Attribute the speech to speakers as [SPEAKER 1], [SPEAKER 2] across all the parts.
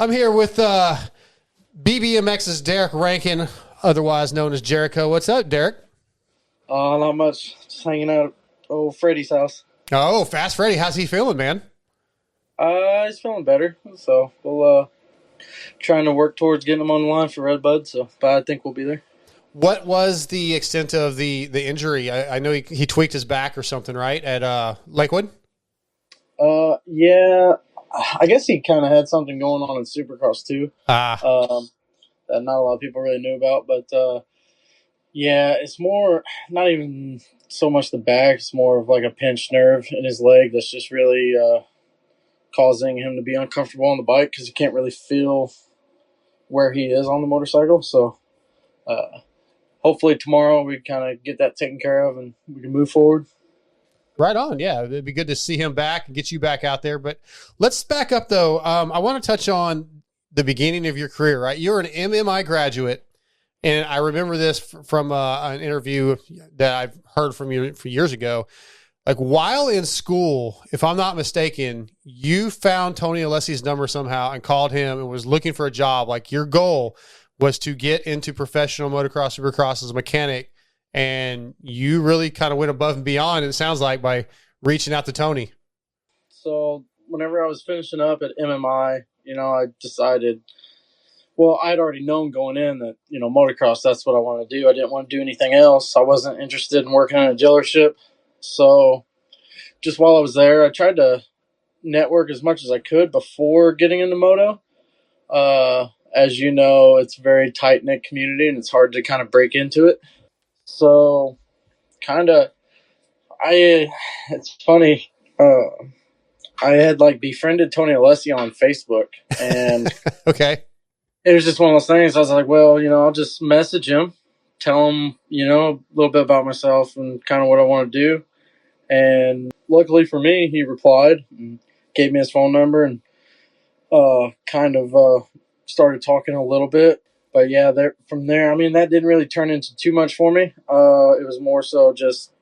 [SPEAKER 1] I'm here with BBMX's Derek Rankin, otherwise known as Jericho. What's up, Derek?
[SPEAKER 2] Not much. Just hanging out at old Freddie's house.
[SPEAKER 1] Oh, Fast Freddy. How's he feeling, man?
[SPEAKER 2] He's feeling better, so we'll trying to work towards getting him on the line for Redbud. But I think we'll be there.
[SPEAKER 1] What was the extent of the injury? I know he tweaked his back or something, right, at Lakewood?
[SPEAKER 2] Yeah. I guess he kind of had something going on in Supercross too. That not a lot of people really knew about, but yeah, it's more not even so much the back; it's more of like a pinched nerve in his leg that's just really causing him to be uncomfortable on the bike because he can't really feel where he is on the motorcycle. So hopefully tomorrow we kind of get that taken care of and we can move forward.
[SPEAKER 1] Right on. Yeah, it'd be good to see him back and get you back out there. But let's back up, though. I want to touch on the beginning of your career, right? You're an MMI graduate, and I remember this from an interview that I've heard from you for years ago. Like, while in school, if I'm not mistaken, you found Tony Alessi's number somehow and called him and was looking for a job. Like, your goal was to get into professional motocross, supercross as a mechanic. And you really kind of went above and beyond, it sounds like, by reaching out to Tony.
[SPEAKER 2] So whenever I was finishing up at MMI, I decided, well, I'd already known going in that, motocross, that's what I wanted to do. I didn't want to do anything else. I wasn't interested in working in a dealership. So just while I was there, I tried to network as much as I could before getting into moto. As you know, it's a very tight-knit community and it's hard to kind of break into it. So, it's funny. I had befriended Tony Alessi on Facebook, and
[SPEAKER 1] okay,
[SPEAKER 2] it was just one of those things. I was like, well, I'll just message him, tell him, a little bit about myself and kind of what I want to do. And luckily for me, he replied and gave me his phone number and started talking a little bit. But yeah, from there, that didn't really turn into too much for me. It was more so just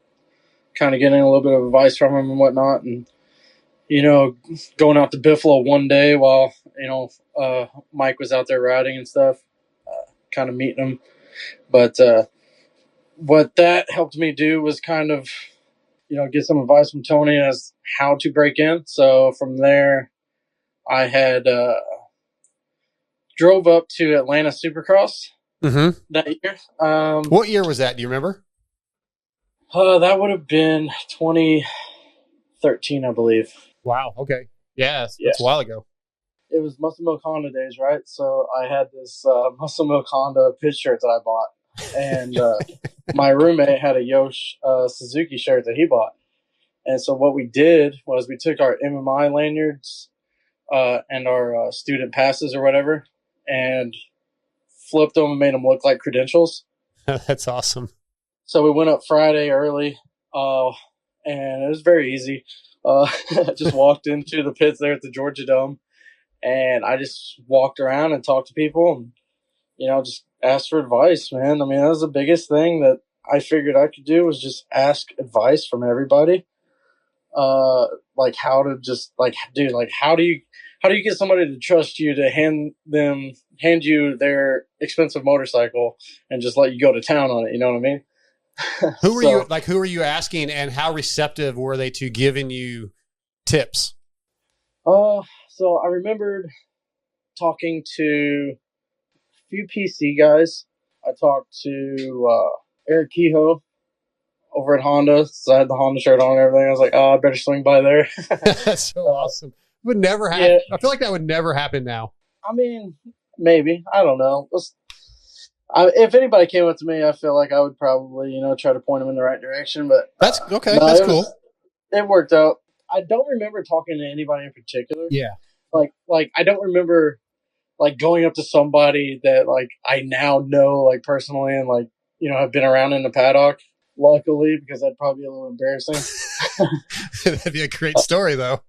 [SPEAKER 2] kind of getting a little bit of advice from him and whatnot. And, going out to Buffalo one day while, Mike was out there riding and stuff, kind of meeting him. But what that helped me do was kind of, get some advice from Tony as how to break in. So from there, I had drove up to Atlanta Supercross that year.
[SPEAKER 1] What year was that? Do you remember?
[SPEAKER 2] That would have been 2013, I believe.
[SPEAKER 1] Wow. Okay. Yeah, that's a while ago.
[SPEAKER 2] It was Muscle Milk Honda days, right? So I had this Muscle Milk Honda pitch shirt that I bought. And my roommate had a Yosh Suzuki shirt that he bought. And so what we did was we took our MMI lanyards and our student passes or whatever, and flipped them and made them look like credentials.
[SPEAKER 1] That's awesome.
[SPEAKER 2] So we went up Friday early, and it was very easy. Just walked into the pits there at the Georgia Dome, and I just walked around and talked to people and, just asked for advice, man. That was the biggest thing that I figured I could do was just ask advice from everybody. How to just how do you get somebody to trust you to hand you their expensive motorcycle and just let you go to town on it? You know what I mean?
[SPEAKER 1] Who were you asking, and how receptive were they to giving you tips?
[SPEAKER 2] So I remembered talking to a few PC guys. I talked to Eric Kehoe over at Honda. So I had the Honda shirt on and everything. I was like, I better swing by there.
[SPEAKER 1] That's so awesome. Would never happen. Yeah. I feel like that would never happen now.
[SPEAKER 2] Maybe. I don't know. If anybody came up to me, I feel like I would probably, try to point them in the right direction. But
[SPEAKER 1] that's okay. No, that's cool.
[SPEAKER 2] It worked out. I don't remember talking to anybody in particular.
[SPEAKER 1] Yeah.
[SPEAKER 2] I don't remember going up to somebody that I now know personally and have been around in the paddock. Luckily, because that'd probably be a little embarrassing.
[SPEAKER 1] That'd be a great story, though.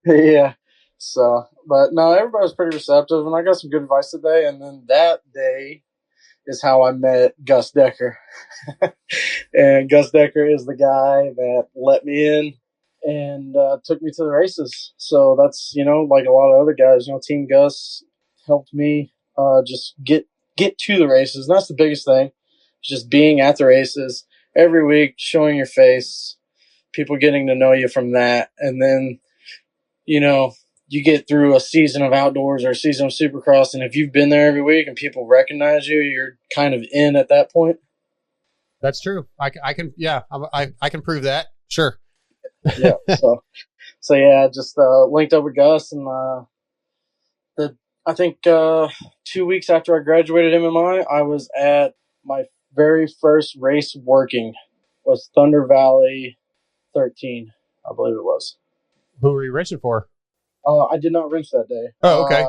[SPEAKER 2] Yeah. So, but no, everybody was pretty receptive, and I got some good advice today. And then that day is how I met Gus Decker. And Gus Decker is the guy that let me in and took me to the races. So that's, like a lot of other guys, Team Gus helped me just get to the races. And that's the biggest thing. Just being at the races every week, showing your face, people getting to know you from that. And then, you know, you get through a season of outdoors or a season of Supercross, and if you've been there every week and people recognize you, you're kind of in at that point.
[SPEAKER 1] That's true. I can, yeah, I can prove that. Sure.
[SPEAKER 2] Yeah. So yeah, just linked up with Gus, and I think 2 weeks after I graduated MMI, I was at my very first race working was Thunder Valley 13, I believe it was.
[SPEAKER 1] Who were you racing for?
[SPEAKER 2] I did not wrench that day.
[SPEAKER 1] Oh, okay.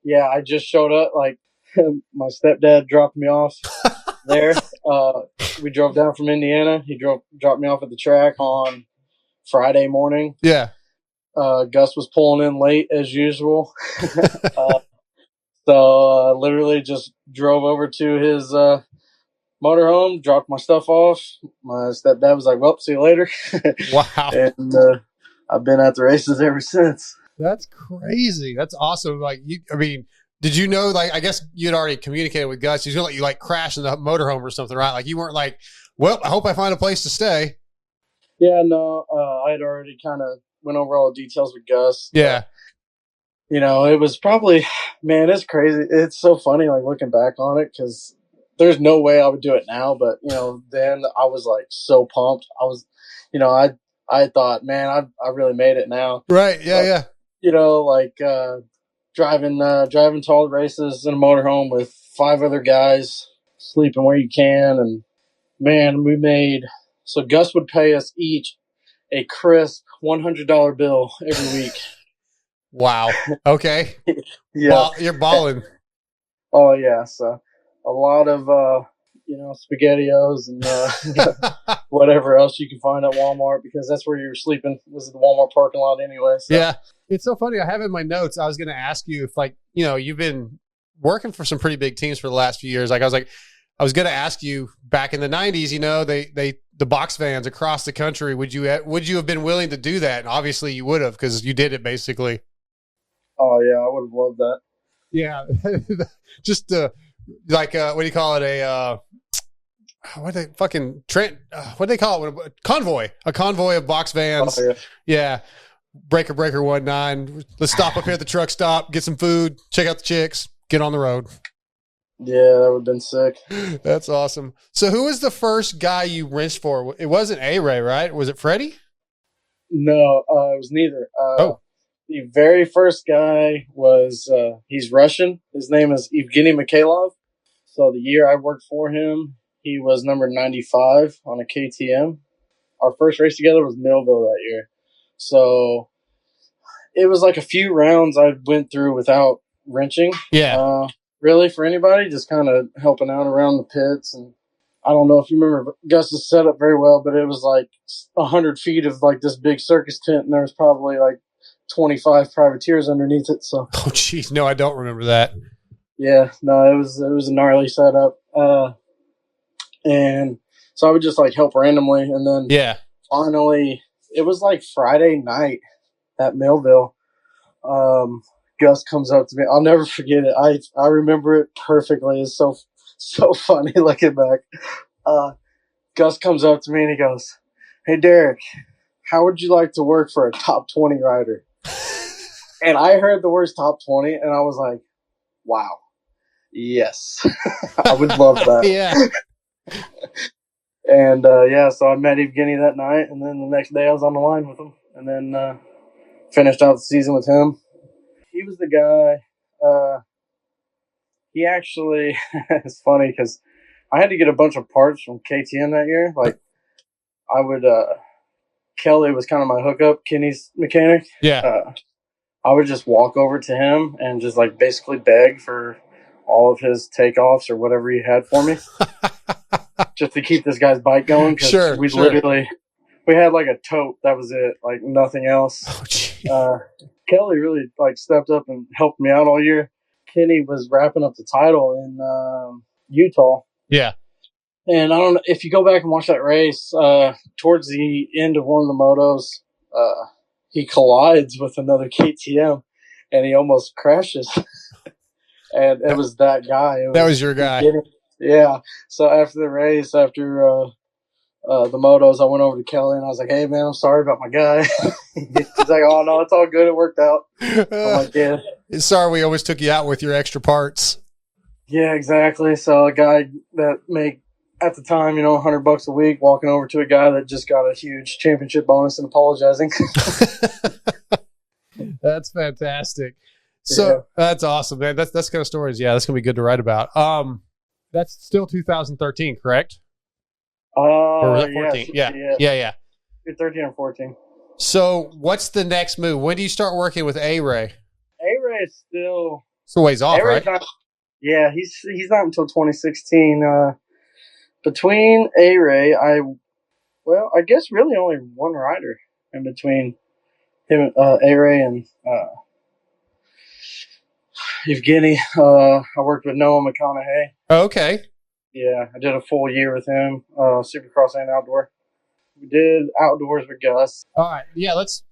[SPEAKER 2] Yeah, I just showed up. Like my stepdad dropped me off there. We drove down from Indiana. He dropped me off at the track on Friday morning.
[SPEAKER 1] Yeah.
[SPEAKER 2] Gus was pulling in late as usual. So literally just drove over to his motorhome, dropped my stuff off. My stepdad was like, well, see you later.
[SPEAKER 1] Wow.
[SPEAKER 2] And I've been at the races ever since.
[SPEAKER 1] That's crazy. That's awesome. Like, did you know, like, I guess you'd already communicated with Gus. He's going to let you, like, crash in the motorhome or something, right? Like, you weren't like, well, I hope I find a place to stay.
[SPEAKER 2] Yeah, no, I had already kind of went over all the details with Gus.
[SPEAKER 1] Yeah.
[SPEAKER 2] You know, it was probably, man, it's crazy. It's so funny, like, looking back on it, because there's no way I would do it now. But, you know, then I was, like, so pumped. I was, you know, I thought, man, I really made it now.
[SPEAKER 1] Right, yeah,
[SPEAKER 2] but,
[SPEAKER 1] yeah.
[SPEAKER 2] You know, like, driving to all the races in a motorhome with 5 other guys, sleeping where you can. And, man, we made – so Gus would pay us each a crisp $100 bill every week.
[SPEAKER 1] Wow. Okay.
[SPEAKER 2] Yeah.
[SPEAKER 1] You're balling.
[SPEAKER 2] Oh, yeah. So a lot of, you know, SpaghettiOs and whatever else you can find at Walmart, because that's where you were sleeping, was the Walmart parking lot anyway. So.
[SPEAKER 1] Yeah. It's so funny. I have in my notes, I was going to ask you if, like, you know, you've been working for some pretty big teams for the last few years. Like, I was going to ask you back in the 90s, you know, the box vans across the country, would you have been willing to do that? And obviously you would have, because you did it basically.
[SPEAKER 2] Oh, yeah, I would have loved that.
[SPEAKER 1] Yeah. Just like, what do you call it? What they fucking Trent? What do they call it? A convoy of box vans.
[SPEAKER 2] Oh, yeah.
[SPEAKER 1] Yeah. Breaker 19. Let's stop up here at the truck stop, get some food, check out the chicks, get on the road.
[SPEAKER 2] Yeah, that would have been sick.
[SPEAKER 1] That's awesome. So who was the first guy you wrenched for? It wasn't A-Ray, right? Was it Freddie?
[SPEAKER 2] No, it was neither. The very first guy was, he's Russian. His name is Evgeny Mikhailov. So the year I worked for him, he was number 95 on a KTM. Our first race together was Millville that year. So it was like a few rounds I went through without wrenching.
[SPEAKER 1] Yeah.
[SPEAKER 2] Really, for anybody, just kind of helping out around the pits. And I don't know if you remember Gus's setup very well, but it was like 100 feet of like this big circus tent, and there was probably like 25 privateers underneath it. So,
[SPEAKER 1] oh, geez, no, I don't remember that.
[SPEAKER 2] Yeah, no, it was a gnarly setup. And so I would just like help randomly, and then finally, it was like Friday night at Millville. Gus comes up to me. I'll never forget it. I remember it perfectly. It's so funny looking back. Gus comes up to me and he goes, "Hey, Derek, how would you like to work for a top 20 rider?" And I heard the words top 20, and I was like, wow, yes. I would love that.
[SPEAKER 1] Yeah.
[SPEAKER 2] And, so I met Evgeny that night, and then the next day I was on the line with him, and then finished out the season with him. He was the guy, he actually, it's funny because I had to get a bunch of parts from KTM that year. Like, I would, Kelly was kind of my hookup, Kenny's mechanic.
[SPEAKER 1] Yeah.
[SPEAKER 2] I would just walk over to him and just like basically beg for all of his takeoffs or whatever he had for me, just to keep this guy's bike going. Cause we had like a tote. That was it. Like nothing else. Oh, Kelly really like stepped up and helped me out all year. Kenny was wrapping up the title in Utah.
[SPEAKER 1] Yeah.
[SPEAKER 2] And I don't know if you go back and watch that race, towards the end of one of the motos, he collides with another KTM and he almost crashes. and it was that guy.
[SPEAKER 1] That was your guy.
[SPEAKER 2] Yeah. So after the race, after the motos, I went over to Kelly and I was like, "Hey man, I'm sorry about my guy." He's like, "Oh no, it's all good. It worked out." I'm like, "Yeah."
[SPEAKER 1] Sorry, we always took you out with your extra parts.
[SPEAKER 2] Yeah, exactly. So a guy that make at the time, $100 a week, walking over to a guy that just got a huge championship bonus and apologizing.
[SPEAKER 1] That's fantastic. So yeah. That's awesome, man. That's kind of stories. Yeah, that's gonna be good to write about. That's still 2013, correct? Or was that 14? Yeah.
[SPEAKER 2] 13 or 14.
[SPEAKER 1] So what's the next move? When do you start working with A-Ray?
[SPEAKER 2] A-Ray is still
[SPEAKER 1] a ways off, right?
[SPEAKER 2] Yeah, he's not until 2016. Between A-Ray, I guess really only one rider in between him, A-Ray and Evgeny. I worked with Noah McConaughey.
[SPEAKER 1] Okay.
[SPEAKER 2] Yeah, I did a full year with him, Supercross and outdoor. We did outdoors with Gus.
[SPEAKER 1] All right, yeah. Let's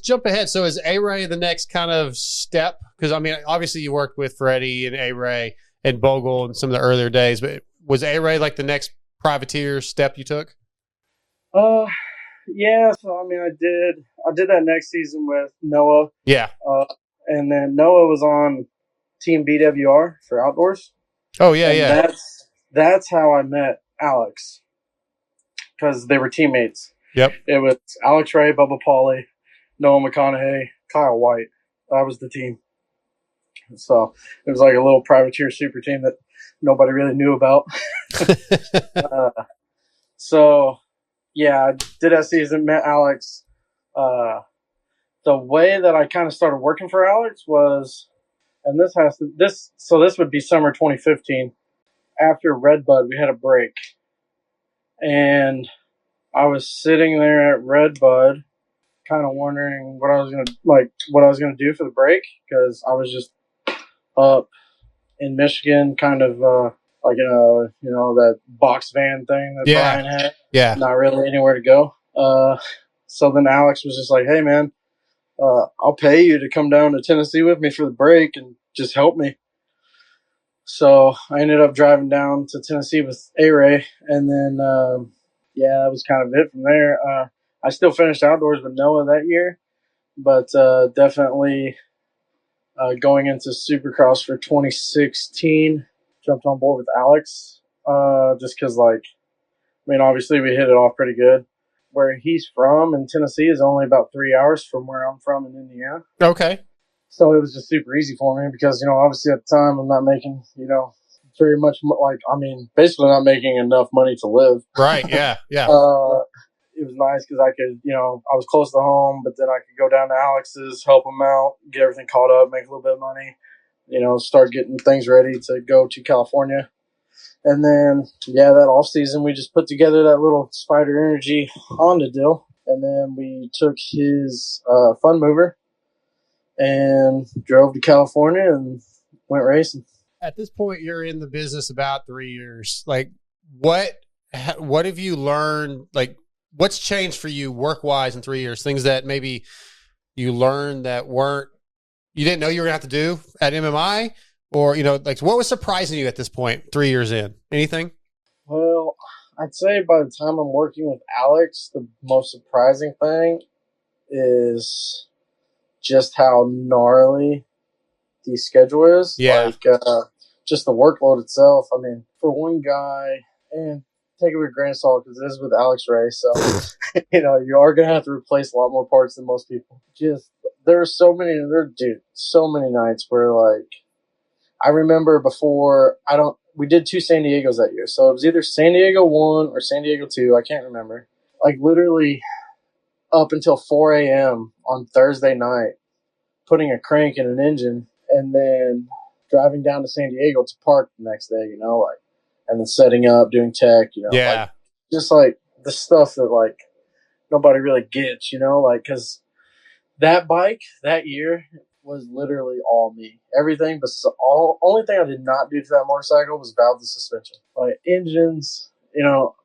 [SPEAKER 1] jump ahead. So is A-Ray the next kind of step? Because I mean, obviously you worked with Freddie and A-Ray and Bogle in some of the earlier days, but was A-Ray like the next privateer step you took?
[SPEAKER 2] Yeah. So I mean, I did that next season with Noah.
[SPEAKER 1] Yeah.
[SPEAKER 2] And then Noah was on Team BWR for outdoors.
[SPEAKER 1] Oh yeah.
[SPEAKER 2] That's how I met Alex, because they were teammates.
[SPEAKER 1] Yep.
[SPEAKER 2] It was Alex Ray, Bubba Pauly, Noah McConaughey, Kyle White. That was the team. So it was like a little privateer super team that nobody really knew about. So yeah, I did that season, met Alex. The way that I kind of started working for Alex was, and this would be summer 2015. After Redbud, we had a break, and I was sitting there at Redbud, kind of wondering what I was gonna do for the break, because I was just up in Michigan, kind of like that box van thing that Brian had.
[SPEAKER 1] Yeah.
[SPEAKER 2] Not really anywhere to go. So then Alex was just like, "Hey man, I'll pay you to come down to Tennessee with me for the break and just help me." So I ended up driving down to Tennessee with A-Ray, and then that was kind of it from there. I still finished outdoors with Noah that year, but definitely going into Supercross for 2016, jumped on board with Alex, just because, obviously we hit it off pretty good. Where he's from in Tennessee is only about 3 hours from where I'm from in Indiana.
[SPEAKER 1] Okay.
[SPEAKER 2] So it was just super easy for me because, obviously at the time I'm not making, very much basically not making enough money to live.
[SPEAKER 1] Right. Yeah. Yeah.
[SPEAKER 2] It was nice because I could, I was close to home, but then I could go down to Alex's, help him out, get everything caught up, make a little bit of money, start getting things ready to go to California. And then, that off season, we just put together that little Spider Energy Honda deal. And then we took his Fun Mover and drove to California and went racing.
[SPEAKER 1] At this point, you're in the business about 3 years. Like, what have you learned? Like, what's changed for you work-wise in 3 years? Things that maybe you learned that you didn't know you were going to have to do at MMI? Or, what was surprising you at this point, 3 years in? Anything?
[SPEAKER 2] Well, I'd say by the time I'm working with Alex, the most surprising thing is just how gnarly the schedule is.
[SPEAKER 1] Yeah.
[SPEAKER 2] Just the workload itself. I mean, for one guy, and take it with a grain of salt because this is with Alex Ray, so you are gonna have to replace a lot more parts than most people. There's so many nights where I remember before we did 2 San Diegos that year, so it was either San Diego 1 or San Diego 2. I can't remember. Literally up until 4 a.m. on Thursday night, putting a crank in an engine, and then driving down to San Diego to park the next day, and then setting up, doing tech, just the stuff that nobody really gets, because that bike that year was literally all me. Everything, but only thing I did not do to that motorcycle was valve the suspension. Engines,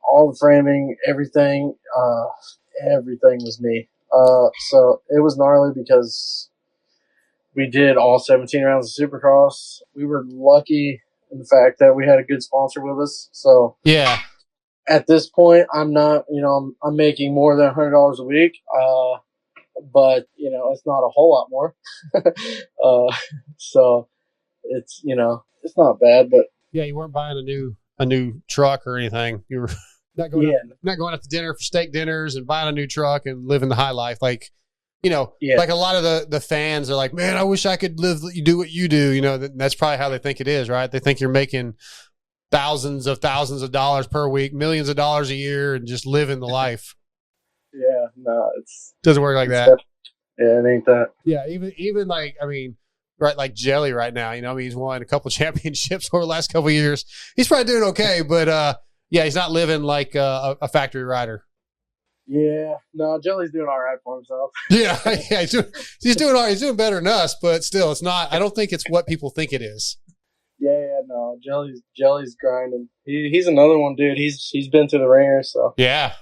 [SPEAKER 2] all the framing, everything was me. So it was gnarly because we did all 17 rounds of Supercross. We were lucky in the fact that we had a good sponsor with us. So
[SPEAKER 1] Yeah.
[SPEAKER 2] at this point, I'm not, I'm making more than $100 a week. But it's not a whole lot more. So it's, it's not bad, but
[SPEAKER 1] Yeah, you weren't buying a new truck or anything. You were not going out to dinner for steak dinners and buying a new truck and living the high life. Like, like a lot of the fans are like, man, I wish I could do what you do. That's probably how they think it is, right? They think you're making thousands of dollars per week, millions of dollars a year, and just living the life.
[SPEAKER 2] Yeah, no,
[SPEAKER 1] doesn't work like that.
[SPEAKER 2] Yeah, it ain't that.
[SPEAKER 1] Yeah, even like, I mean, right, like Jelly right now, he's won a couple championships over the last couple of years. He's probably doing okay, but yeah, he's not living like a factory rider.
[SPEAKER 2] Yeah, no, Jelly's doing all right for himself.
[SPEAKER 1] Yeah, he's doing all right. He's doing better than us, but still, it's not. I don't think it's what people think it is.
[SPEAKER 2] Yeah, no, Jelly's grinding. He's another one, dude. He's been to the ringer, so
[SPEAKER 1] yeah.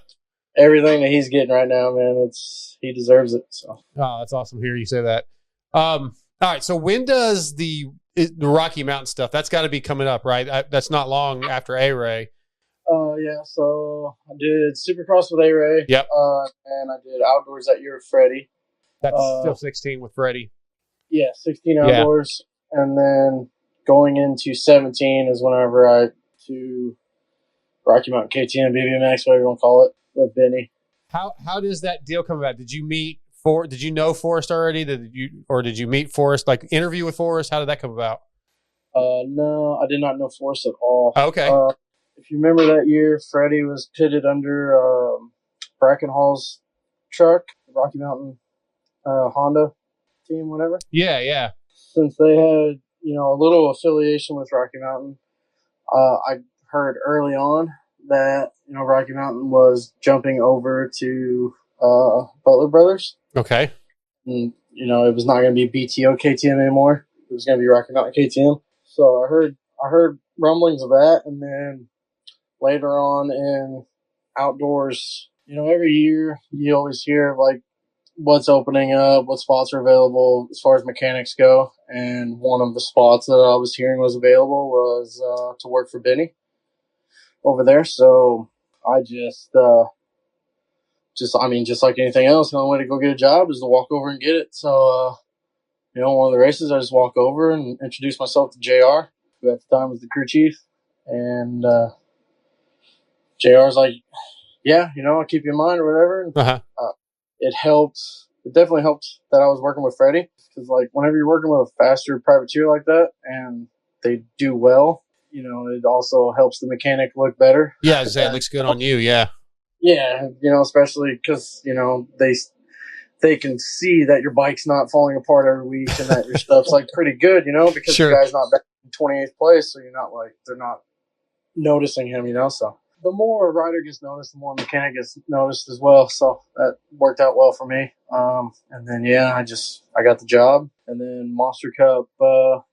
[SPEAKER 2] Everything that he's getting right now, man, he deserves it. So.
[SPEAKER 1] Oh, that's awesome to hear you say that. All right, so when does the Rocky Mountain stuff? That's got to be coming up, right? That's not long after A-Ray.
[SPEAKER 2] Yeah, so I did Supercross with A-Ray.
[SPEAKER 1] Yep.
[SPEAKER 2] And I did outdoors that year with Freddie.
[SPEAKER 1] That's still 16 with Freddie.
[SPEAKER 2] Yeah, 16 outdoors. Yeah. And then going into 17 is whenever I to Rocky Mountain KTM, BBMX, whatever you want to call it, with Benny.
[SPEAKER 1] How does that deal come about? Did you know Forrest already? Did you meet Forrest, like interview with Forrest? How did that come about?
[SPEAKER 2] No, I did not know Forrest at all.
[SPEAKER 1] Okay.
[SPEAKER 2] If you remember that year, Freddie was pitted under Brackenhall's truck, Rocky Mountain Honda team, whatever.
[SPEAKER 1] Yeah.
[SPEAKER 2] Since they had, a little affiliation with Rocky Mountain, I heard early on that, Rocky Mountain was jumping over to Butler Brothers.
[SPEAKER 1] Okay.
[SPEAKER 2] And, it was not going to be BTO KTM anymore. It was going to be Rocky Mountain KTM. So I heard rumblings of that, and then later on in outdoors, every year you always hear like what's opening up, what spots are available as far as mechanics go. And one of the spots that I was hearing was available was to work for Benny over there. So I just like anything else, the only way to go get a job is to walk over and get it. So, one of the races, I just walk over and introduce myself to JR, who at the time was the crew chief. And JR's like, yeah, I'll keep you in mind or whatever.
[SPEAKER 1] Uh-huh.
[SPEAKER 2] It helped. It definitely helped that I was working with Freddie, because like whenever you're working with a faster privateer like that and they do well, it also helps the mechanic look better.
[SPEAKER 1] Yeah, it looks good on you. Yeah.
[SPEAKER 2] Yeah, especially because they can see that your bike's not falling apart every week and that your stuff's like pretty good, because
[SPEAKER 1] Sure.
[SPEAKER 2] the guy's not back in 28th place, so they're not noticing him, So the more a rider gets noticed, the more a mechanic gets noticed as well. So that worked out well for me. And then I got the job, and then Monster Cup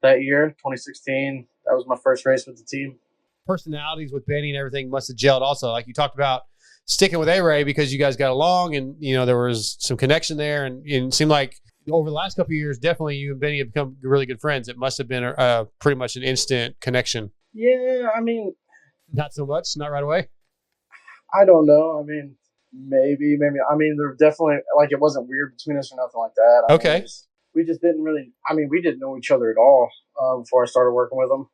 [SPEAKER 2] that year, 2016. That was my first race with the team.
[SPEAKER 1] Personalities with Benny and everything must have gelled also. Like you talked about sticking with A-Ray because you guys got along and, there was some connection there. And it seemed like over the last couple of years, definitely you and Benny have become really good friends. It must have been pretty much an instant connection.
[SPEAKER 2] Yeah, I mean.
[SPEAKER 1] Not so much, not right away.
[SPEAKER 2] I don't know. I mean, maybe. I mean, there definitely, like, it wasn't weird between us or nothing like that.
[SPEAKER 1] Okay.
[SPEAKER 2] We just didn't really, we didn't know each other at all before I started working with them.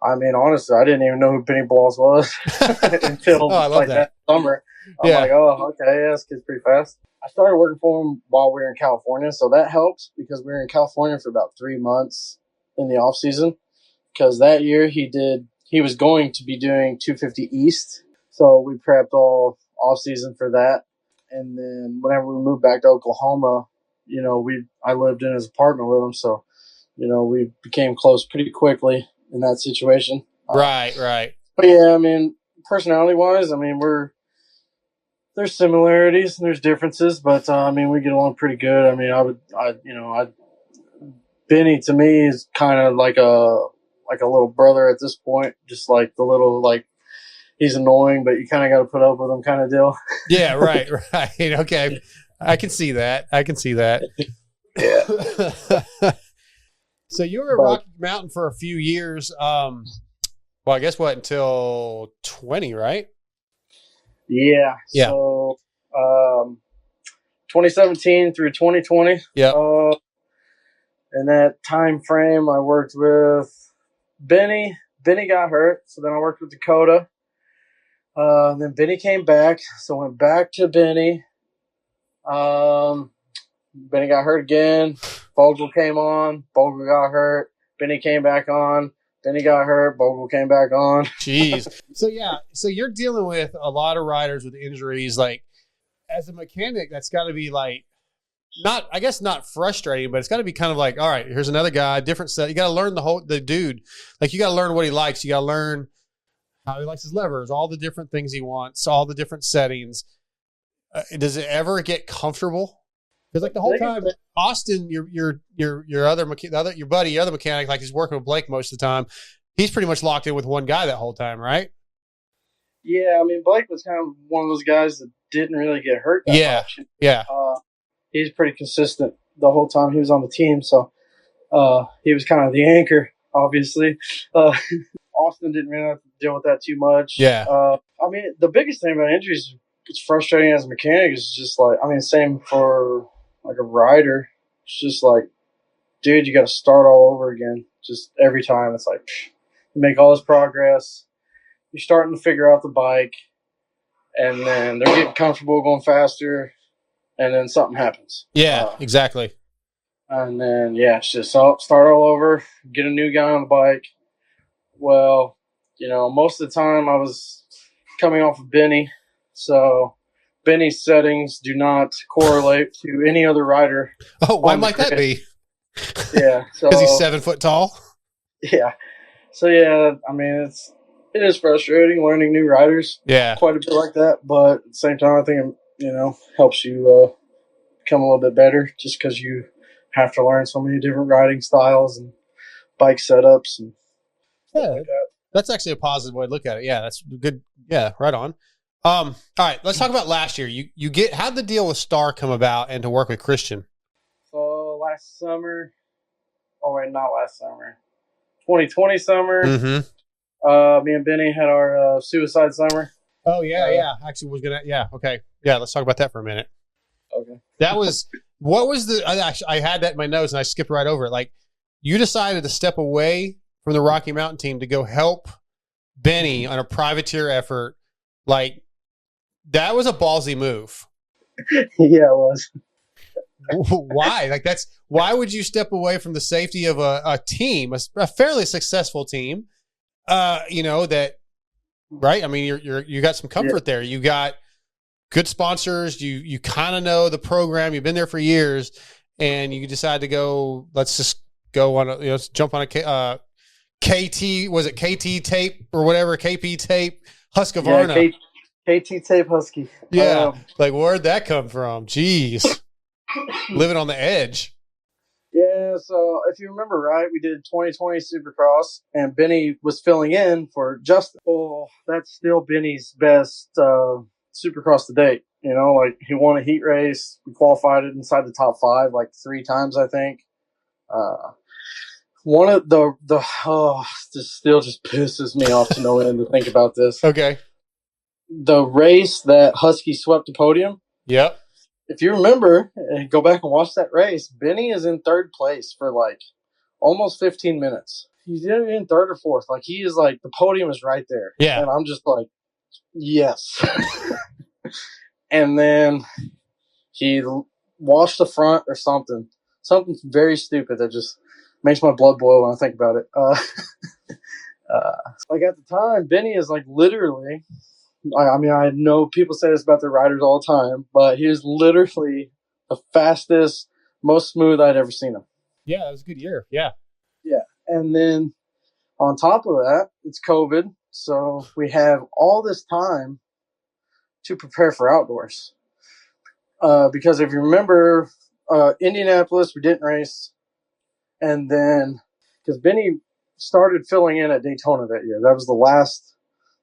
[SPEAKER 2] Honestly, I didn't even know who Benny Balls was until that summer. I'm like, oh, okay, this kid's pretty fast. I started working for him while we were in California, so that helped because we were in California for about 3 months in the off season. Because that year he was going to be doing 250 East, so we prepped all off season for that. And then whenever we moved back to Oklahoma, I lived in his apartment with him, so we became close pretty quickly in that situation.
[SPEAKER 1] Right.
[SPEAKER 2] But yeah, personality-wise, there's similarities and there's differences, but we get along pretty good. Benny to me is kind of like a little brother at this point, just like the little, like, he's annoying, but you kind of got to put up with him kind of deal.
[SPEAKER 1] Yeah, right. Okay. I can see that.
[SPEAKER 2] Yeah.
[SPEAKER 1] So you were at Rocky Mountain for a few years. Well, I guess what, until 20, right?
[SPEAKER 2] Yeah.
[SPEAKER 1] Yeah.
[SPEAKER 2] So 2017 through 2020.
[SPEAKER 1] Yeah.
[SPEAKER 2] In that time frame, I worked with Benny. Benny got hurt, so then I worked with Dakota. Then Benny came back, so went back to Benny. Benny got hurt again. Bogle came on. Bogle got hurt. Benny came back on. Benny got hurt. Bogle came back on.
[SPEAKER 1] Jeez. So yeah, so you're dealing with a lot of riders with injuries. Like, as a mechanic, that's got to be like, not, I guess not frustrating, but it's got to be kind of like, all right, here's another guy, different set. You got to learn the dude. Like, you got to learn what he likes. You got to learn how he likes his levers, all the different things he wants, all the different settings. Does it ever get comfortable? Because like the whole time, Austin, your other mechanic, like he's working with Blake most of the time. He's pretty much locked in with one guy that whole time, right?
[SPEAKER 2] Yeah, I mean, Blake was kind of one of those guys that didn't really get hurt that much.
[SPEAKER 1] Yeah.
[SPEAKER 2] He's pretty consistent the whole time he was on the team, so he was kind of the anchor, obviously. Austin didn't really have to deal with that too much.
[SPEAKER 1] Yeah.
[SPEAKER 2] I mean, the biggest thing about injuries, it's frustrating as a mechanic, is just like, I mean, same for like a rider. It's just like, dude, you got to start all over again. Just every time. It's like, you make all this progress. You're starting to figure out the bike, and then they're getting comfortable going faster, and then something happens.
[SPEAKER 1] Yeah, exactly.
[SPEAKER 2] And then, yeah, it's just start all over, get a new guy on the bike. Well, you know, most of the time I was coming off of Benny, so Benny's settings do not correlate to any other rider.
[SPEAKER 1] Oh, why might that be?
[SPEAKER 2] Yeah.
[SPEAKER 1] Because he's 7 foot tall?
[SPEAKER 2] Yeah. So, yeah, I mean, it is frustrating learning new riders.
[SPEAKER 1] Yeah.
[SPEAKER 2] Quite a bit like that, but at the same time, I think it, you know, helps you become a little bit better just because you have to learn so many different riding styles and bike setups and stuff like that.
[SPEAKER 1] That's actually a positive way to look at it. Yeah, that's good. Yeah, right on. All right, let's talk about last year. How'd the deal with Star come about and to work with Christian?
[SPEAKER 2] So last summer, not last summer, 2020 summer.
[SPEAKER 1] Mm-hmm.
[SPEAKER 2] Me and Benny had our suicide summer.
[SPEAKER 1] Oh yeah. Actually, okay. Yeah, let's talk about that for a minute.
[SPEAKER 2] Okay.
[SPEAKER 1] That was I had that in my notes and I skipped right over it. Like, you decided to step away from the Rocky Mountain team to go help Benny on a privateer effort. Like, that was a ballsy move.
[SPEAKER 2] Yeah, it was.
[SPEAKER 1] Why? Like, why would you step away from the safety of a team, a fairly successful team? That, right? I mean, you got some comfort there. You got good sponsors. You kind of know the program. You've been there for years, and you decide to go. Let's just go on. Jump on a KT. Was it KT tape or whatever? KP tape. Husqvarna.
[SPEAKER 2] Yeah, KT tape Husky.
[SPEAKER 1] Yeah. Like, where'd that come from? Jeez. Living on the edge.
[SPEAKER 2] Yeah, so if you remember right, we did 2020 Supercross, and Benny was filling in for Justin. Oh, that's still Benny's best Supercross to date. You know, like, he won a heat race. We qualified it inside the top 5 like 3 times, I think. One of this still just pisses me off to no end to think about this.
[SPEAKER 1] Okay.
[SPEAKER 2] The race that Husky swept the podium.
[SPEAKER 1] Yep.
[SPEAKER 2] If you remember, go back and watch that race, Benny is in 3rd place for like almost 15 minutes. He's either in 3rd or 4th. Like, he is like, the podium is right there.
[SPEAKER 1] Yeah.
[SPEAKER 2] And I'm just like, yes. And then he washed the front or something. Something very stupid that just makes my blood boil when I think about it. Like, at the time, Benny is like literally, I mean, I know people say this about their riders all the time, but he is literally the fastest, most smooth I'd ever seen him.
[SPEAKER 1] Yeah, it was a good year. Yeah.
[SPEAKER 2] Yeah. And then on top of that, it's COVID. So we have all this time to prepare for outdoors. Because if you remember, Indianapolis, we didn't race. And then, because Benny started filling in at Daytona that year. That was the last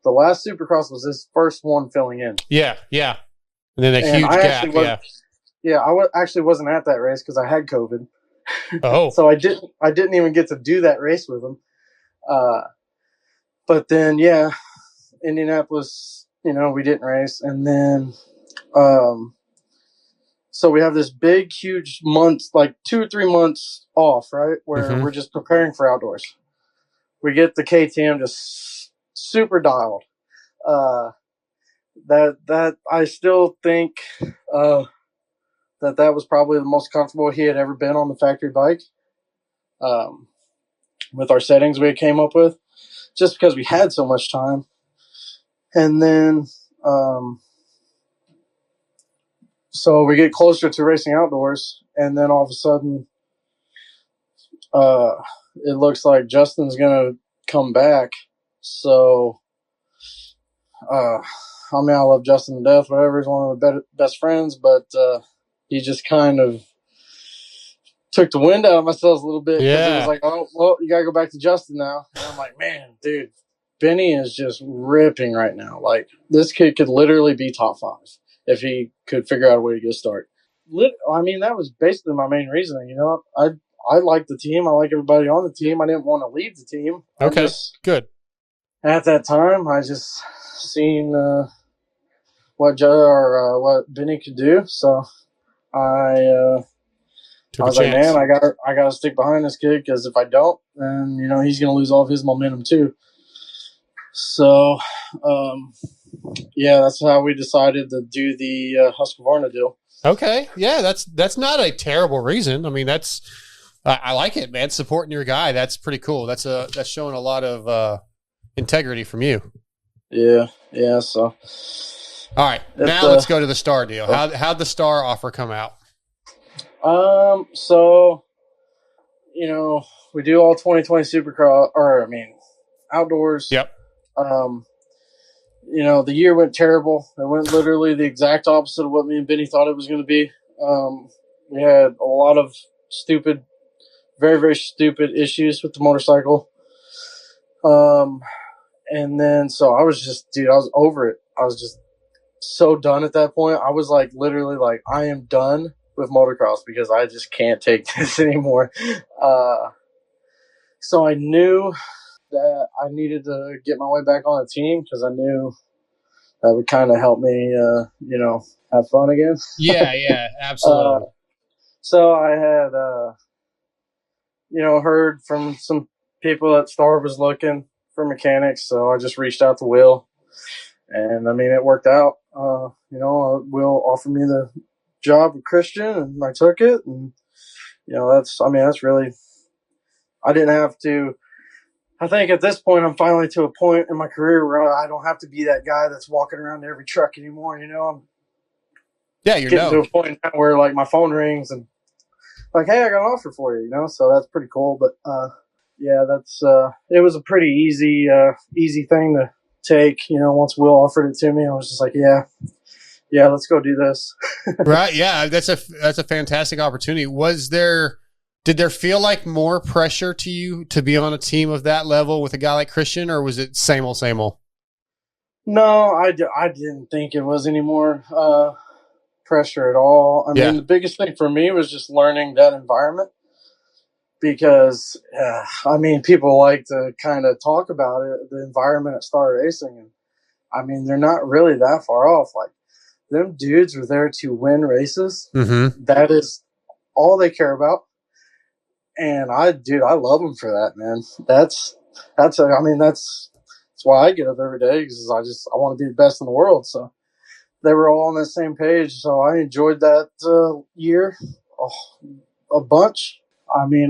[SPEAKER 2] Supercross was his first one filling in.
[SPEAKER 1] Yeah. And then a huge gap.
[SPEAKER 2] Yeah, actually wasn't at that race because I had COVID,
[SPEAKER 1] Oh,
[SPEAKER 2] so I didn't even get to do that race with him. But then, yeah, Indianapolis, we didn't race, and then, so we have this big, huge month, like 2 or 3 months off, right, where we're just preparing for outdoors. We get the KTM just super dialed. That I still think that was probably the most comfortable he had ever been on the factory bike. With our settings we came up with, just because we had so much time. And then, so we get closer to racing outdoors, and then all of a sudden, it looks like Justin's gonna come back. So, I mean, I love Justin to death. Whatever, he's one of my best friends, but he just kind of took the wind out of myself a little bit because it was like, oh, well, you gotta go back to Justin now. And I'm like, man, dude, Benny is just ripping right now. Like, this kid could literally be top 5 if he could figure out a way to get a start. I mean, that was basically my main reasoning. I like the team. I like everybody on the team. I didn't want to leave the team.
[SPEAKER 1] Okay, good. At
[SPEAKER 2] that time, I just seen what Benny could do. So I was like, man, I gotta stick behind this kid, because if I don't, then he's gonna lose all of his momentum too. So, yeah, that's how we decided to do the Husqvarna deal.
[SPEAKER 1] Okay, yeah, that's not a terrible reason. I mean, I like it, man. Supporting your guy, that's pretty cool. That's showing a lot of integrity from you.
[SPEAKER 2] Yeah. So,
[SPEAKER 1] all right, now let's go to the Star deal. How'd the Star offer come out?
[SPEAKER 2] So, we do all 2020 Supercross, outdoors.
[SPEAKER 1] Yep.
[SPEAKER 2] The year went terrible. It went literally the exact opposite of what me and Benny thought it was going to be. We had a lot of stupid, very, very stupid issues with the motorcycle. And then, so I was just, dude, I was over it. I was just so done at that point. I was like, literally like, I am done with motocross because I just can't take this anymore. So I knew that I needed to get my way back on the team, because I knew that would kind of help me, have fun again.
[SPEAKER 1] Yeah, absolutely.
[SPEAKER 2] So I had, heard from some people that Star was looking for mechanics. So I just reached out to Will, and I mean, it worked out. Will offered me the job with Christian, and I took it. And, that's really, I didn't have to. I think at this point, I'm finally to a point in my career where I don't have to be that guy that's walking around to every truck anymore. I'm getting to a point now where like my phone rings and like, hey, I got an offer for you. So that's pretty cool. But yeah, that's it was a pretty easy thing to take. Once Will offered it to me, I was just like, yeah, let's go do this.
[SPEAKER 1] Right? Yeah, that's a fantastic opportunity. Did there feel like more pressure to you to be on a team of that level with a guy like Christian, or was it same old, same old?
[SPEAKER 2] No, I didn't think it was any more pressure at all. I mean, the biggest thing for me was just learning that environment, because, people like to kind of talk about it, the environment at Star Racing. And, I mean, they're not really that far off. Like, them dudes are there to win races.
[SPEAKER 1] Mm-hmm.
[SPEAKER 2] That is all they care about. And I love them for that, man. That's why I get up every day, because I want to be the best in the world. So they were all on the same page. So I enjoyed that year a bunch. I mean,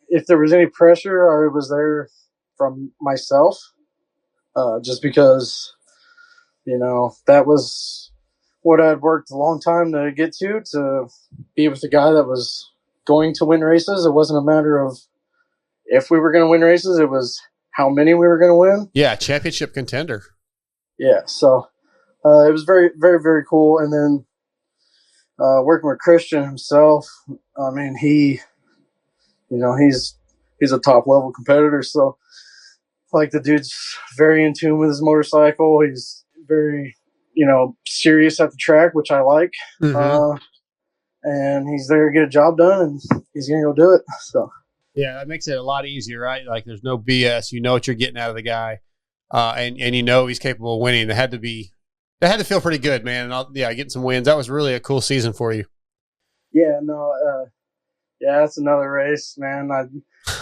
[SPEAKER 2] if there was any pressure, I was there from myself, just because, that was what I'd worked a long time to get to be with the guy that was going to win races. It wasn't a matter of if we were going to win races, it was how many we were going to win.
[SPEAKER 1] Yeah, championship contender.
[SPEAKER 2] Yeah, so it was very, very, very cool. And then working with Christian himself, I mean, he's a top level competitor. So, like, the dude's very in tune with his motorcycle. He's very, serious at the track, which I like.
[SPEAKER 1] Mm-hmm.
[SPEAKER 2] and he's there to get a job done, and he's going to go do it. So
[SPEAKER 1] yeah, that makes it a lot easier, right? Like there's no BS. You know what you're getting out of the guy, and you know he's capable of winning. That had to feel pretty good, man. And getting some wins. That was really a cool season for you.
[SPEAKER 2] Yeah, no, yeah, that's another race, man.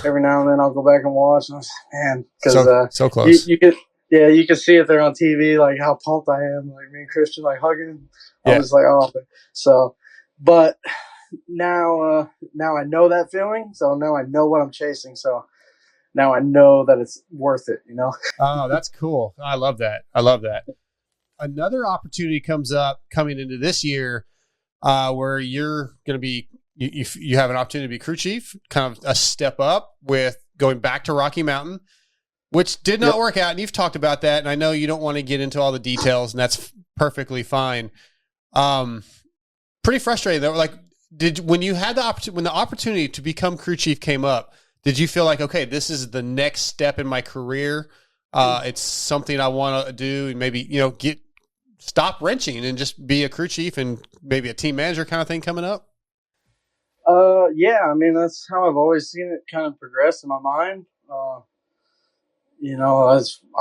[SPEAKER 2] Every now and then I'll go back and watch, man, because
[SPEAKER 1] so close.
[SPEAKER 2] you can see it there on TV, like how pumped I am, like me and Christian like hugging. I was like, oh, so, but now I know that feeling, so now I know what I'm chasing, so now I know that it's worth it, you know.
[SPEAKER 1] Oh, that's cool. I love that. Another opportunity coming into this year, where you're going to be. You have an opportunity to be crew chief, kind of a step up with going back to Rocky Mountain, which did not work out. And you've talked about that. And I know you don't want to get into all the details, and that's perfectly fine. Pretty frustrating though. Like, when you had when the opportunity to become crew chief came up, did you feel like, okay, this is the next step in my career? It's something I want to do, and maybe, stop wrenching and just be a crew chief and maybe a team manager kind of thing coming up?
[SPEAKER 2] Yeah, I mean, that's how I've always seen it kind of progress in my mind. I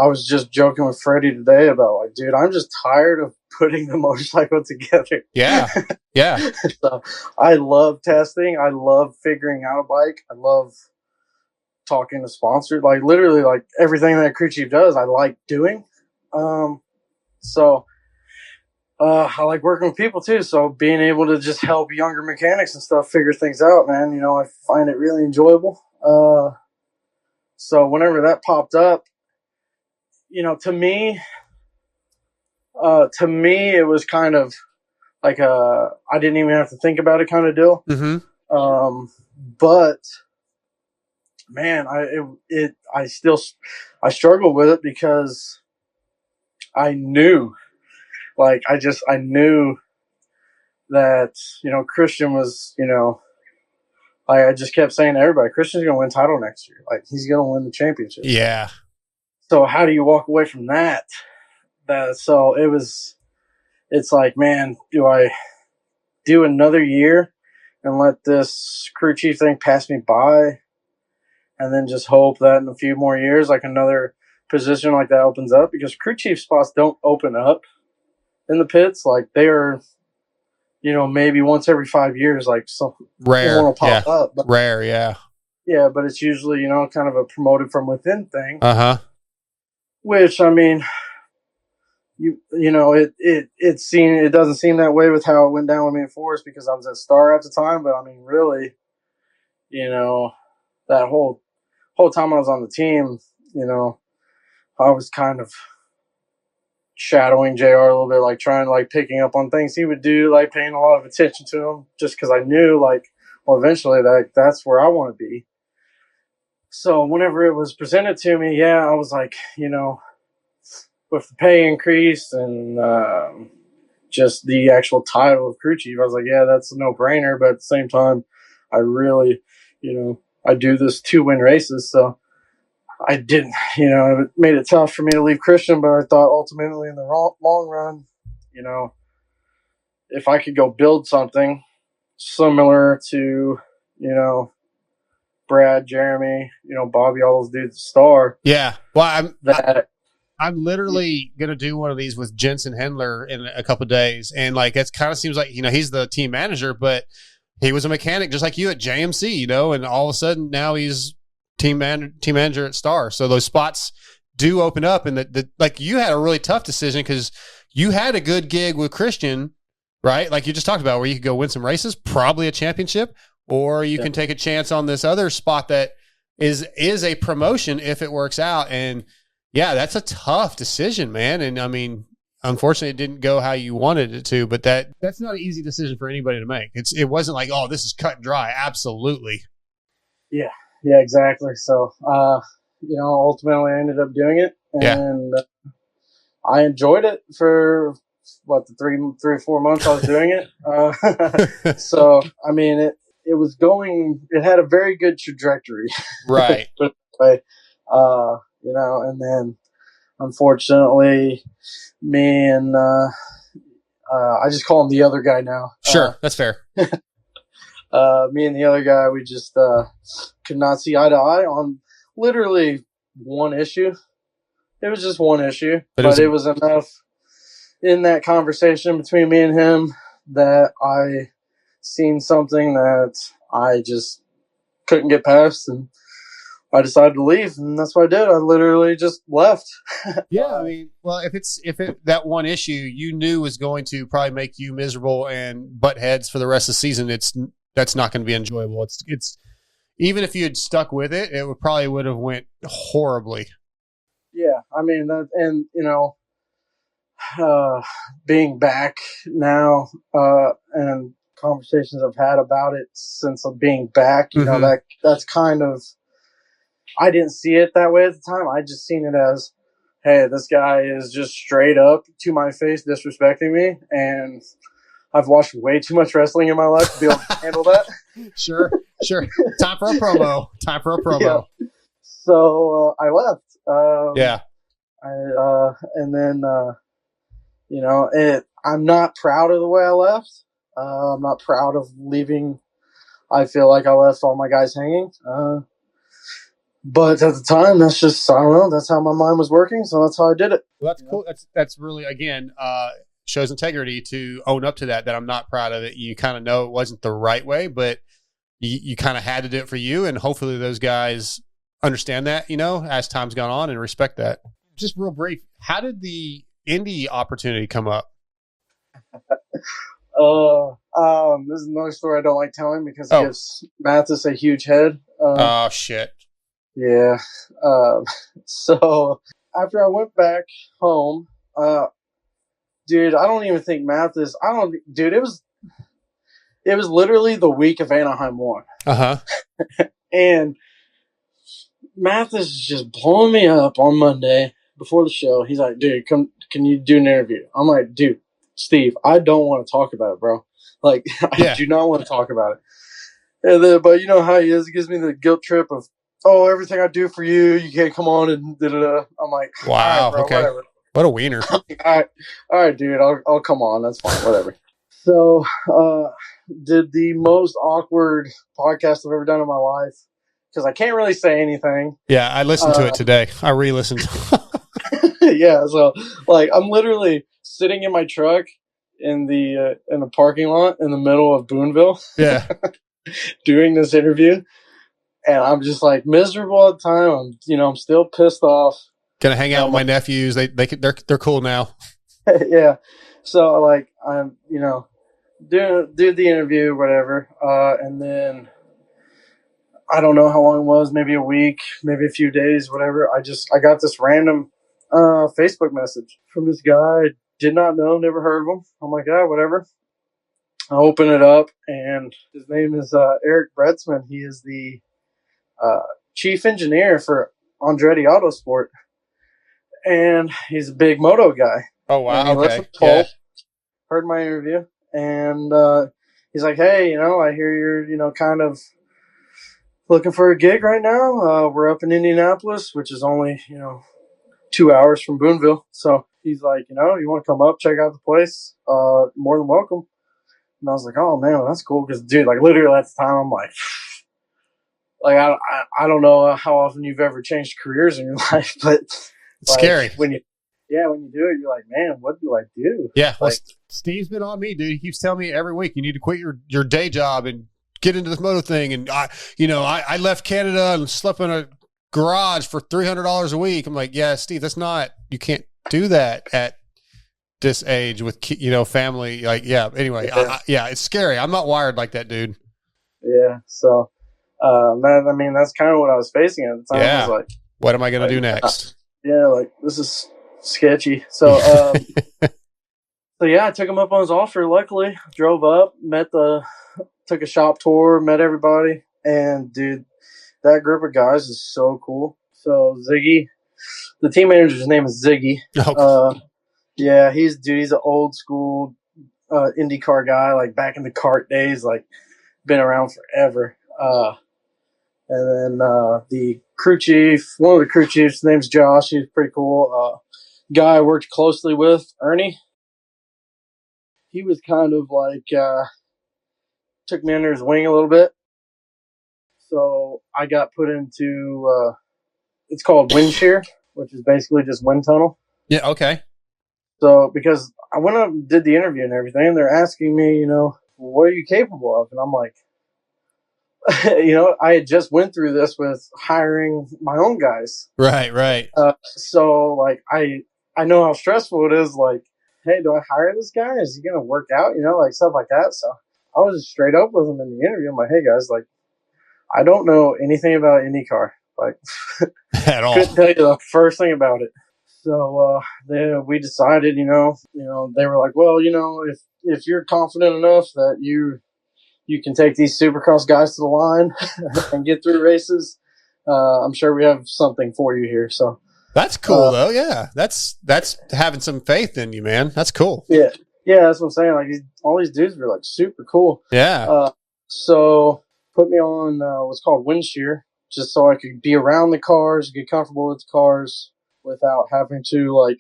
[SPEAKER 2] was just joking with Freddie today about, like, dude, I'm just tired of putting the motorcycle together.
[SPEAKER 1] Yeah.
[SPEAKER 2] So I love testing. I love figuring out a bike. I love talking to sponsors. Like, literally, like, everything that crew chief does, I like doing. I like working with people too, so being able to just help younger mechanics and stuff figure things out, man, I find it really enjoyable. So whenever that popped up, to me, it was kind of like I didn't even have to think about it kind of deal.
[SPEAKER 1] Mm-hmm.
[SPEAKER 2] But man, I struggled with it because I knew. Like, I knew that, Christian was, I just kept saying to everybody, Christian's going to win title next year. Like, he's going to win the championship.
[SPEAKER 1] Yeah.
[SPEAKER 2] So how do you walk away from that? So it's like, man, do I do another year and let this crew chief thing pass me by, and then just hope that in a few more years, like, another position like that opens up? Because crew chief spots don't open up in the pits. Like, they are, maybe once every 5 years, like, so
[SPEAKER 1] rare
[SPEAKER 2] one will pop up. But,
[SPEAKER 1] rare, yeah.
[SPEAKER 2] Yeah, but it's usually, kind of a promoted from within thing.
[SPEAKER 1] Uh-huh.
[SPEAKER 2] Which, I mean, it doesn't seem that way with how it went down with me in Forest, because I was at Star at the time. But I mean, really, that whole time I was on the team, I was kind of shadowing JR a little bit, like trying, like, picking up on things he would do, like paying a lot of attention to him, just because I knew, like, well, eventually that's where I want to be. So whenever it was presented to me, I was like, with the pay increase and just the actual title of crew chief, I was like, yeah, that's a no-brainer. But at the same time, I really, I do this to win races, so I didn't, it made it tough for me to leave Christian, but I thought ultimately in the long run, if I could go build something similar to, Brad, Jeremy, Bobby, all those dudes at Star.
[SPEAKER 1] Yeah. Well, I'm literally going to do one of these with Jensen Hendler in a couple of days. And, like, it kind of seems like, he's the team manager, but he was a mechanic just like you at JMC, and all of a sudden now he's team manager at Star. So those spots do open up, and like, you had a really tough decision because you had a good gig with Christian, right? Like you just talked about, where you could go win some races, probably a championship, or you can take a chance on this other spot that is a promotion if it works out. And yeah, that's a tough decision, man. And I mean, unfortunately it didn't go how you wanted it to, but that's not an easy decision for anybody to make. It wasn't like, oh, this is cut and dry. Absolutely.
[SPEAKER 2] Yeah, exactly. So, ultimately I ended up doing it, and I enjoyed it for the 3 or 4 months I was doing it. So, I mean, it had a very good trajectory.
[SPEAKER 1] Right.
[SPEAKER 2] And then unfortunately me and, I just call him the other guy now.
[SPEAKER 1] Sure. That's fair.
[SPEAKER 2] Me and the other guy, we just could not see eye to eye on literally one issue. It was just one issue, but it was enough in that conversation between me and him that I seen something that I just couldn't get past, and I decided to leave, and that's what I did. I literally just left.
[SPEAKER 1] Yeah, I mean, well, if that one issue you knew was going to probably make you miserable and butt heads for the rest of the season, that's not going to be enjoyable. It's even if you had stuck with it, it would have went horribly.
[SPEAKER 2] Yeah, I mean that, and being back now, and conversations I've had about it since being back, you know, that's kind of, I didn't see it that way at the time. I just seen it as, hey, this guy is just straight up to my face disrespecting me, and I've watched way too much wrestling in my life to be able to handle that.
[SPEAKER 1] Sure. Time for a promo.
[SPEAKER 2] Yeah. So I left.
[SPEAKER 1] Yeah.
[SPEAKER 2] And then I'm not proud of the way I left. I'm not proud of leaving. I feel like I left all my guys hanging. But at the time, that's just, I don't know, that's how my mind was working, so that's how I did it.
[SPEAKER 1] Well, that's cool. That's really, again, shows integrity to own up to that I'm not proud of it. You kind of know it wasn't the right way, but you kind of had to do it for you, and hopefully those guys understand that, as time's gone on, and respect that. Just real brief, how did the Indy opportunity come up?
[SPEAKER 2] This is another story I don't like telling because it gives Mathis a huge head.
[SPEAKER 1] Oh, shit.
[SPEAKER 2] Yeah. So after I went back home, dude, I don't even think Mathis, dude, it was literally the week of Anaheim 1. And Mathis is just blowing me up on Monday before the show. He's like, dude, can you do an interview? I'm like, dude, Steve, I don't want to talk about it, bro. Like, I do not want to talk about it. And then, but you know how he is. He gives me the guilt trip of, everything I do for you, you can't come on and da-da-da. I'm like,
[SPEAKER 1] wow,
[SPEAKER 2] all right, bro,
[SPEAKER 1] okay.
[SPEAKER 2] whatever.
[SPEAKER 1] What a wiener.
[SPEAKER 2] All right, dude, I'll come on. That's fine, whatever. So, did the most awkward podcast I've ever done in my life because I can't really say anything.
[SPEAKER 1] Yeah, I listened to it today. I re-listened.
[SPEAKER 2] Yeah, so like I'm literally sitting in my truck in the parking lot in the middle of Boonville.
[SPEAKER 1] Yeah.
[SPEAKER 2] Doing this interview, and I'm just like miserable at the time. I'm still pissed off.
[SPEAKER 1] Gonna hang out with my nephews. They're cool now.
[SPEAKER 2] Yeah. So like I'm do the interview, whatever, and then I don't know how long it was, maybe a week, maybe a few days, whatever. I got this random Facebook message from this guy I did not know, never heard of him. I'm like, whatever. I open it up, and his name is Eric Bretzman. He is the chief engineer for Andretti Autosport, and he's a big moto guy.
[SPEAKER 1] Oh, wow. Okay.
[SPEAKER 2] Heard my interview, and he's like, hey, I hear you're, kind of looking for a gig right now. We're up in Indianapolis, which is only, 2 hours from Boonville. So he's like, you want to come up, check out the place? More than welcome. And I was like, oh, man, that's cool. Because, dude, like, literally at the time, I'm like, I don't know how often you've ever changed careers in your life, but
[SPEAKER 1] it's scary.
[SPEAKER 2] When you do it, you're like, man, what do I do?
[SPEAKER 1] Yeah. Well, Steve's been on me, dude. He keeps telling me every week, you need to quit your day job and get into this moto thing. And I left Canada and slept in a garage for $300 a week. I'm like, yeah, Steve, you can't do that at this age with, family. Like, yeah. Anyway, yeah, it's scary. I'm not wired like that, dude.
[SPEAKER 2] Yeah. So, that's kind of what I was facing at the time.
[SPEAKER 1] Yeah.
[SPEAKER 2] I was like,
[SPEAKER 1] what am I going to do next?
[SPEAKER 2] This is sketchy. So, so yeah, I took him up on his offer. Luckily, drove up, took a shop tour, met everybody, and dude, that group of guys is so cool. So Ziggy, the team manager's name is Ziggy.
[SPEAKER 1] Okay.
[SPEAKER 2] Yeah, he's an old school Indy Car guy, like back in the kart days, like been around forever. And then the crew chief, one of the crew chiefs, his name's Josh. He's pretty cool. Guy I worked closely with, Ernie. He was kind of like took me under his wing a little bit. So I got put into it's called wind shear, which is basically just wind tunnel.
[SPEAKER 1] Yeah. Okay.
[SPEAKER 2] So because I went up and did the interview and everything, and they're asking me, what are you capable of? And I'm like, I had just went through this with hiring my own guys.
[SPEAKER 1] Right.
[SPEAKER 2] So like I know how stressful it is. Like, hey, do I hire this guy? Is he gonna work out? Like stuff like that. So I was just straight up with him in the interview. I'm like, hey guys, like I don't know anything about Indy Car. Like
[SPEAKER 1] At all.
[SPEAKER 2] couldn't tell you the first thing about it. So then we decided, they were like, well, if you're confident enough that you can take these Supercross guys to the line and get through races, I'm sure we have something for you here. So
[SPEAKER 1] that's cool though. Yeah. That's having some faith in you, man. That's cool.
[SPEAKER 2] Yeah. That's what I'm saying. Like all these dudes were like super cool.
[SPEAKER 1] Yeah.
[SPEAKER 2] So put me on what's called wind shear, just so I could be around the cars, get comfortable with the cars without having to like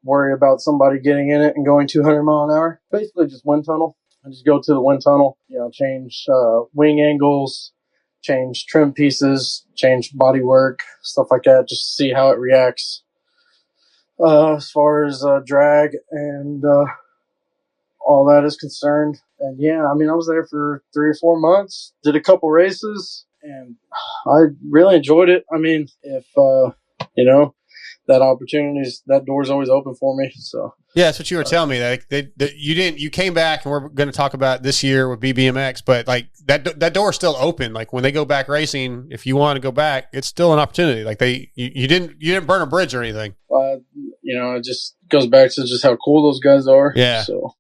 [SPEAKER 2] worry about somebody getting in it and going 200 mile an hour. Basically just wind tunnel. I just go to the wind tunnel, change wing angles, change trim pieces, change body work, stuff like that, just to see how it reacts as far as drag and all that is concerned. And yeah, I mean, I was there for 3 or 4 months, did a couple races, and I really enjoyed it. I mean, if that opportunities, that door's always open for me. So
[SPEAKER 1] yeah, that's what you were telling me. Like you came back, and we're going to talk about this year with BBMX, but like that door's still open. Like when they go back racing, if you want to go back, it's still an opportunity. Like you didn't burn a bridge or anything.
[SPEAKER 2] It just goes back to just how cool those guys are.
[SPEAKER 1] Yeah.
[SPEAKER 2] So,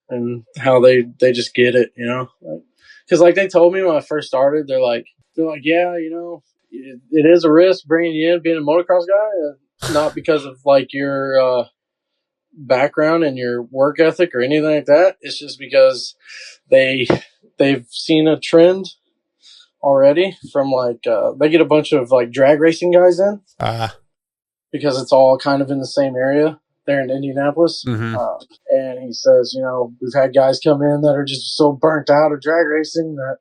[SPEAKER 2] and how they just get it, because like they told me when I first started, they're like, yeah, it is a risk bringing you in, being a motocross guy, not because of like your background and your work ethic or anything like that. It's just because they've seen a trend already from like they get a bunch of like drag racing guys in because it's all kind of in the same area there in Indianapolis.
[SPEAKER 1] Mm-hmm.
[SPEAKER 2] And he says, we've had guys come in that are just so burnt out of drag racing that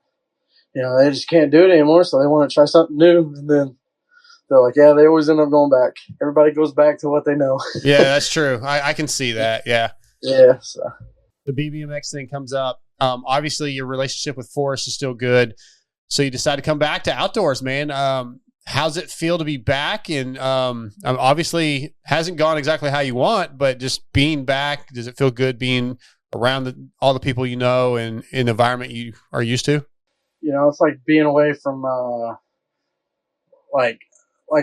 [SPEAKER 2] they just can't do it anymore, so they want to try something new. And then they're like, yeah, they always end up going back. Everybody goes back to what they know.
[SPEAKER 1] Yeah, that's true. I can see that. Yeah.
[SPEAKER 2] Yeah. So
[SPEAKER 1] the BBMX thing comes up. Obviously, your relationship with Forrest is still good. So you decide to come back to outdoors, man. How's it feel to be back? And obviously hasn't gone exactly how you want, but just being back, does it feel good being around all the people you know and in the environment you are used to?
[SPEAKER 2] It's like being away from like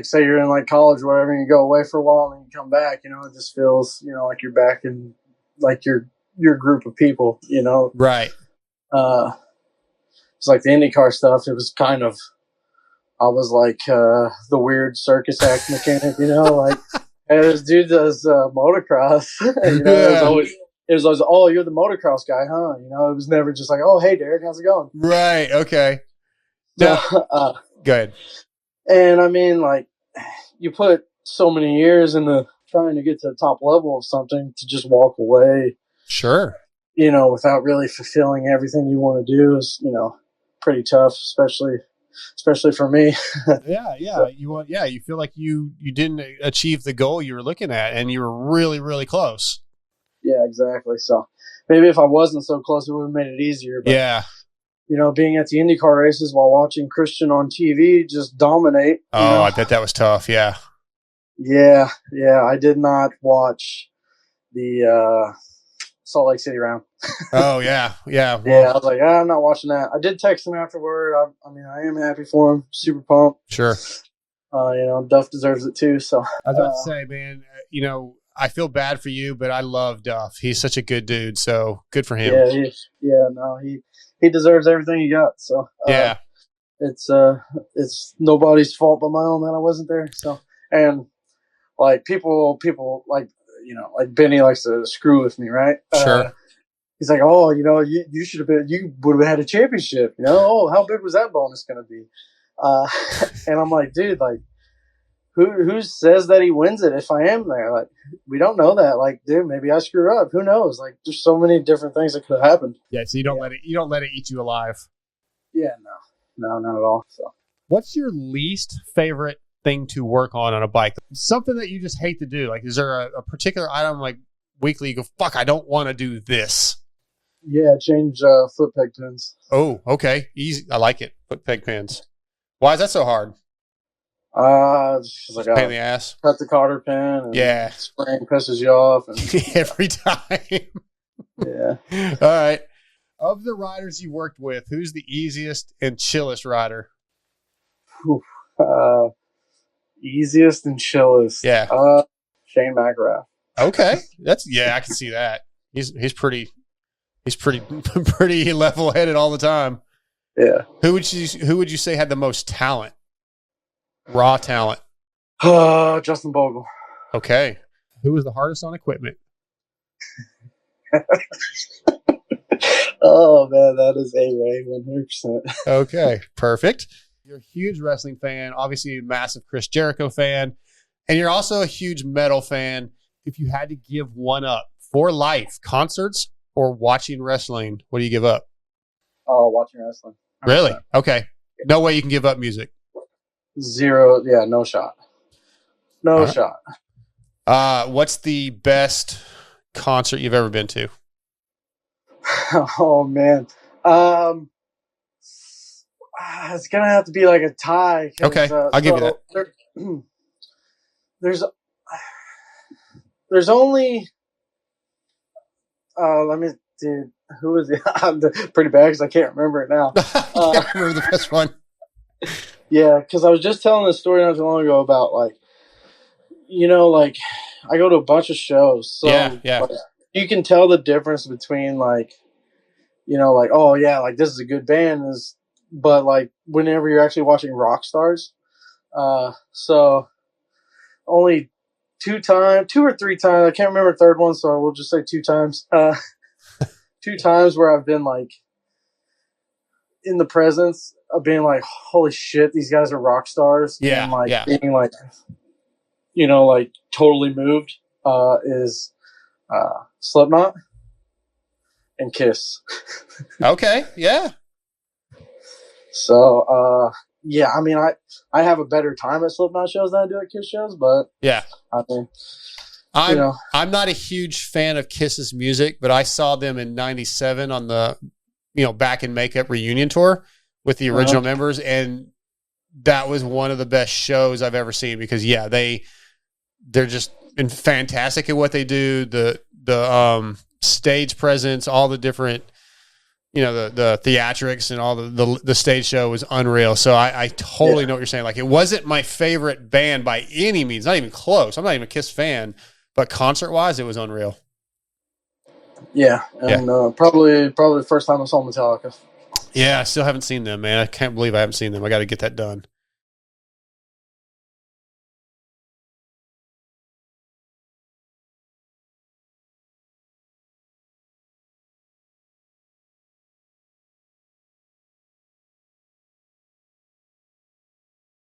[SPEAKER 2] say you're in like college or whatever, and you go away for a while and then you come back, it just feels, like you're back in like your group of people,
[SPEAKER 1] Right.
[SPEAKER 2] It's like the Indy Car stuff. It was kind of, I was like the weird circus act mechanic, like, hey, this dude does motocross. It was always, oh, you're the motocross guy, huh? It was never just like, oh, hey, Derek, how's it going?
[SPEAKER 1] Right. Okay. Now, go ahead.
[SPEAKER 2] And I mean, like, you put so many years into trying to get to the top level of something to just walk away.
[SPEAKER 1] Sure.
[SPEAKER 2] Without really fulfilling everything you want to do is, pretty tough, especially for me.
[SPEAKER 1] Yeah. You feel like you didn't achieve the goal you were looking at, and you were really, really close.
[SPEAKER 2] Yeah, exactly. So maybe if I wasn't so close, it would have made it easier. But,
[SPEAKER 1] yeah.
[SPEAKER 2] Being at the IndyCar races while watching Christian on TV just dominate.
[SPEAKER 1] Oh, I bet that was tough. Yeah.
[SPEAKER 2] Yeah. I did not watch the Salt Lake City round.
[SPEAKER 1] Oh, yeah. Yeah.
[SPEAKER 2] Well, yeah, I was like, I'm not watching that. I did text him afterward. I am happy for him. Super pumped.
[SPEAKER 1] Sure.
[SPEAKER 2] Duff deserves it too. So
[SPEAKER 1] I was about to say, man, I feel bad for you, but I love Duff. He's such a good dude. So good for him.
[SPEAKER 2] He deserves everything he got. So
[SPEAKER 1] yeah,
[SPEAKER 2] it's nobody's fault but my own that I wasn't there. So, and like people like, like Benny likes to screw with me, right?
[SPEAKER 1] Sure.
[SPEAKER 2] He's like, oh, you should have been, you would have had a championship, oh, how big was that bonus going to be? And I'm like, dude, like, who says that he wins it if I am there? Like, we don't know that. Like, dude, maybe I screw up. Who knows? Like, there's so many different things that could have happened.
[SPEAKER 1] Yeah, so you don't let it eat you alive.
[SPEAKER 2] Yeah, no, not at all. So,
[SPEAKER 1] what's your least favorite thing to work on a bike? Something that you just hate to do. Like, is there a particular item like weekly you go, fuck, I don't want to do this?
[SPEAKER 2] Yeah, change foot peg pins.
[SPEAKER 1] Oh, okay, easy. I like it. Foot peg pins. Why is that so hard?
[SPEAKER 2] Just like
[SPEAKER 1] Pain in the ass.
[SPEAKER 2] Cut the cotter pin. And
[SPEAKER 1] Yeah,
[SPEAKER 2] spring pisses you off. And,
[SPEAKER 1] every time.
[SPEAKER 2] yeah.
[SPEAKER 1] All right. Of the riders you worked with, who's the easiest and chillest rider?
[SPEAKER 2] Easiest and chillest.
[SPEAKER 1] Yeah.
[SPEAKER 2] Shane McGrath.
[SPEAKER 1] Okay. I can see that. He's pretty pretty level headed all the time.
[SPEAKER 2] Yeah.
[SPEAKER 1] Who would you say had the most talent? Raw talent.
[SPEAKER 2] Justin Bogle.
[SPEAKER 1] Okay. Who was the hardest on equipment?
[SPEAKER 2] Oh man, that is A-Ray, 100%.
[SPEAKER 1] Okay, perfect. You're a huge wrestling fan, obviously a massive Chris Jericho fan, and you're also a huge metal fan. If you had to give one up for life, concerts or watching wrestling, what do you give up?
[SPEAKER 2] Oh, watching wrestling. 100%.
[SPEAKER 1] Really? Okay. No way you can give up music.
[SPEAKER 2] Zero. Yeah, no shot. No shot.
[SPEAKER 1] What's the best concert you've ever been to?
[SPEAKER 2] Oh man. It's gonna have to be like a tie.
[SPEAKER 1] Okay, I'll give you that.
[SPEAKER 2] There's only let me dude, who is it? I'm pretty bad because I can't remember it now.
[SPEAKER 1] I can't remember the best one.
[SPEAKER 2] Yeah, because I was just telling this story not too long ago about like, like I go to a bunch of shows, so
[SPEAKER 1] yeah.
[SPEAKER 2] Like, you can tell the difference between like, like, oh yeah, like this is a good band but like whenever you're actually watching rock stars, so only two or three times, I can't remember the third one, so we'll just say 2 times. 2 times where I've been like in the presence of being like, holy shit, these guys are rock stars.
[SPEAKER 1] Yeah.
[SPEAKER 2] And like being like, like totally moved, is Slipknot and Kiss.
[SPEAKER 1] Okay. Yeah.
[SPEAKER 2] So, yeah, I mean, I have a better time at Slipknot shows than I do at Kiss shows, but
[SPEAKER 1] yeah,
[SPEAKER 2] I mean,
[SPEAKER 1] I'm not a huge fan of Kiss's music, but I saw them in '97 on the, Back in Makeup reunion tour with the original members, and that was one of the best shows I've ever seen because they're just fantastic at what they do. The stage presence, all the different, the theatrics and all the stage show was unreal. So I totally know what you're saying. Like, it wasn't my favorite band by any means, not even close. I'm not even a Kiss fan, but concert wise, it was unreal.
[SPEAKER 2] Yeah. And probably the first time I saw Metallica.
[SPEAKER 1] Yeah. I still haven't seen them, man. I can't believe I haven't seen them. I got to get that done.